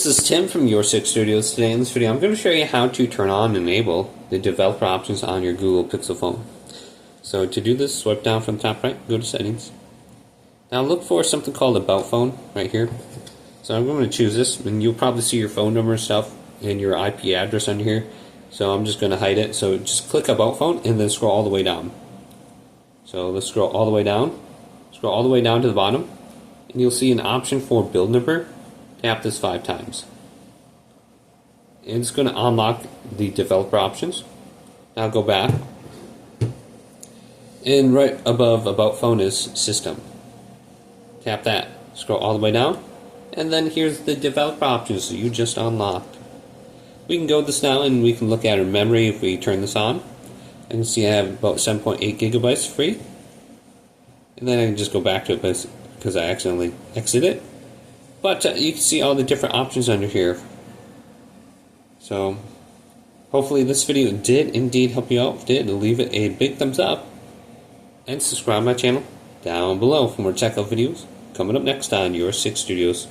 This is Tim from Your Six Studios. Today in this video I'm going to show you how to turn on and enable the developer options on your Google Pixel phone. So to do this, swipe down from the top right, go to settings. Now look for something called About Phone right here. So I'm going to choose this, and you'll probably see your phone number and stuff and your IP address under here. So I'm just going to hide it. So just click About Phone and then scroll all the way down. So let's scroll all the way down. Scroll all the way down to the bottom and you'll see an option for build number. Tap this 5 times. And it's going to unlock the developer options. Now go back. And right above About Phone is System. Tap that. Scroll all the way down. And then here's the developer options that you just unlocked. We can go this now and we can look at our memory if we turn this on. I can see I have about 7.8 gigabytes free. And then I can just go back to it because I accidentally exited it. But you can see all the different options under here. So hopefully this video did indeed help you out. If it did, leave it a big thumbs up. And subscribe to my channel down below for more tech videos coming up next on Your Six Studios.